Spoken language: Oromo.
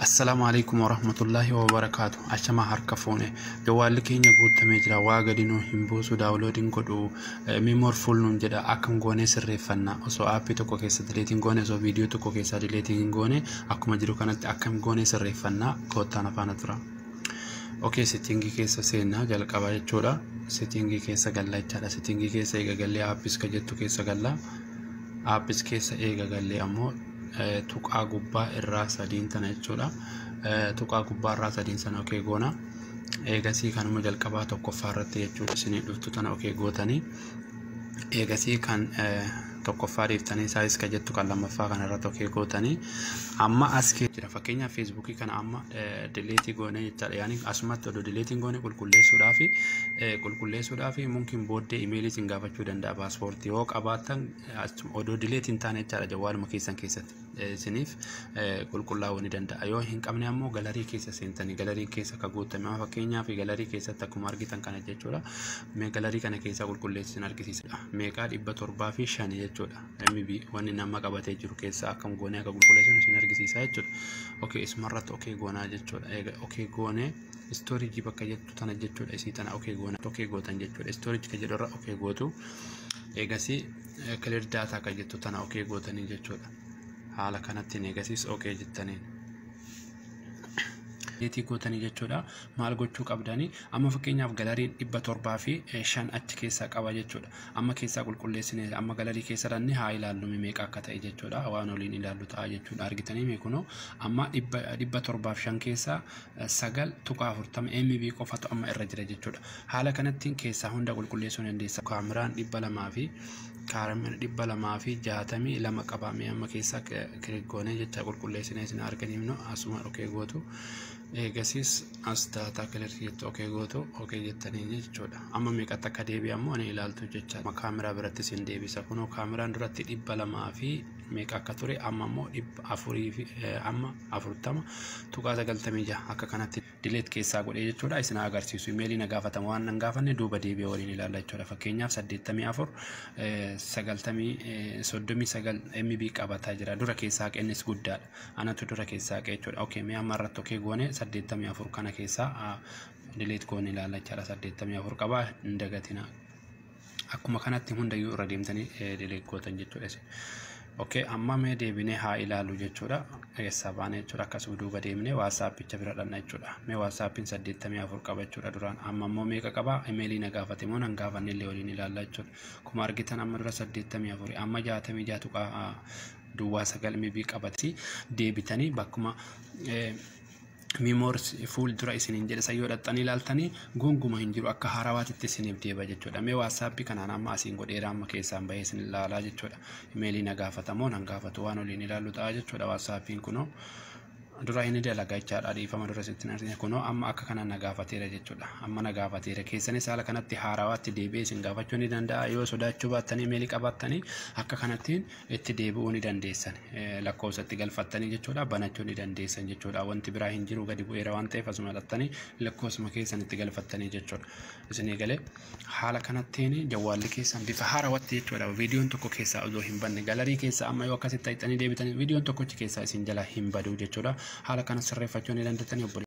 السلام عليكم ورحمة الله وبركاته. أشما هركفونه جوال كينيا قلت مجرا واجدينو همبوسو داولودين كدو ميمور فول نجدا أكم غوني سرفنا أسو أبي تكو كيسا دليتين غوني أسو فيديو تكو كيسا دليتين غوني أكم مجرو كانت أكم غوني سرفنا كوتانا فانترا. أوكي سيتينجي كيسا سينا جل كباي تشورا سيتينجي كيسا غلا يتشارا سيتينجي كيسا إيجا غلي أبيس كجتو كيسا غلا أبيس كيسا إيجا غلي أمو tuqaa gubbaa irraa sadiin tana jechuudha. Tuqaa gubbaa irraa sadiin sana okee goona. Eegasii kanuma jalqabaa tokkoffaa irratti jechuudha isinii dhuftu tana okee gootanii. Eegasii kan tokkoffaa dhiiftanii saayis ka jettu kan lammaffaa kana irratti okee gootanii. Amma as jira fakkeenyaaf feesbuukii kana amma dileetii goonee jechaadha. Yaani asumatti odoo dileetiin goone qulqulleessuudhaaf mungkin booddee imeeliitiin gaafachuu danda'a paaspoortii yoo qabaatan odoo dileetiin taane jechaadha jawwaaluma keessan keessatti. Isiniif qulqullaa'uu ni danda'a. Yoo hin qabne ammoo galarii keessa seentanii galarii keessa ka guutame fakkeenyaaf galarii keessatti akkuma argitan kana jechuudha. Mee galarii kana keessa qulqulleessin argisiisa. Meeqaa 705 jechuudha. MB wanni nama qabatee jiru keessa akkam goonee akka qulqulleessin isin argisiisa jechuudha. Okay ismarratti okay goonaa jechuudha. Eega okay goonee storage bakka jettu tana jechuudha. Isii tana okay goona okay gootan jechuudha. Storage ka jedhu irra okay gootu. Eegasi clear data ka jettu tana okay gootanii jechuudha. Haala kanatti negasiis okay jettaniin deetii gootanii jechuudha. Maal gochuu qabdanii amma fakkeenyaaf galariin 705 achi keessaa qaba jechuudha. Amma keessaa qulqulleessine amma galarii keessa ranni haa ilaallu meeqa akka ta'e jechuudha. Waan oliin ilaallu ta'a jechuudha. Argitanii meekunoo amma 705 keessaa 9.40 MB qofatu amma irra jira jechuudha. Haala kanatti keessaa hunda qulqulleessuu dandeessa. Kaameraan 200 fi kaameraan 262 qabamee amma keessaa kirgoonee jecha qulqulleessine isin arganiifno asuma okay gootu. Eegasiis as daataa kilartii jettu okay gootu okay jettanii jechuudha. Amma meeqatti akka deebi'u ammoo ani ilaaltu jecha kaameraa biratti sin deebisa. Kunoo kaameraan duratti 200 fi meeqa akka ture amma ammoo 400 fi amma 40 tuqaa 96 akka kanatti dileet keessaa godhee jechuudha. Isin agarsiisu imeelii na gaafatamu waan nan gaafanne duuba deebi'ee waliin ilaalla jechuudha. Fakkeenyaaf 84 39 MB qabataa jira. Dura keessaa qennis guddaadha. Anatu dura keessaa qee jechuudha. Okay mee amma irratti okay goone 84 kana keessaa dileet goone ilaalla jechuudha. 84 qaba hin dagatina. Akkuma kanatti hundayyuu irra deemtanii dileet gootan jechuudha. Okay amma mee deebinee haa ilaallu jechuudha. Keessa baane jechuudha. Akkasuma duuba deemnee WhatsApp bira dhanna jechuudha. Mee WhatsAppin 84 qaba jechuudha duraan. Amma ammoo meeqa qaba? Imeelii na gaafate moo nan gaafanne illee waliin ilaalla jechuudha. Kuma argitan amma dura 84 amma 66 tuqaa duwwaa 9 MB qabati deebitanii bakkuma Memories full dura isinin jedhe sayyoo dhaxxanii ilaaltanii gonguma hin jiru akka harawaatitti isiniif deeba jechuudha. Mee WhatsApp kanaan amma asiin godheera amma keessaan bahee isin ilaalaa jechuudha. Imeelii na gaafatamoo nan gaafatu waan oliin ilaallu ta'a jechuudha. WhatsAppiin kunoo dura inni dalagaa jechaadha. Dhiifama dura sitti narree kunoo amma akka kanaan na gaafateera jechuudha. Amma na gaafateera keessanis haala kanatti harawaatti deebi'ee isin gaafachuu ni danda'a. Yoo sodaachuu baattanii imeelii qabattanii akka kanattiin itti deebi'uu ni dandeessan. Lakkoofsatti galfattanii jechuudha. Banachuu ni dandeessan jechuudha. Wanti biraa hin jiru gadi bu'eera waan ta'eef asuma dhattanii lakkoofsuma keessan itti galfattanii jechuudha. Isin eegalee haala kanattiin jawwaalli keessan bifa harawaatti jechuudha. Viidiyoon tokko keessaa osoo hin banne galarii keessaa amma yoo akkasitti ta'anii deebitanii viidiyoon tokkochi keessaa isin jala hin badu jechuudha. Haala kana sirreeffachuu ni dandeettanii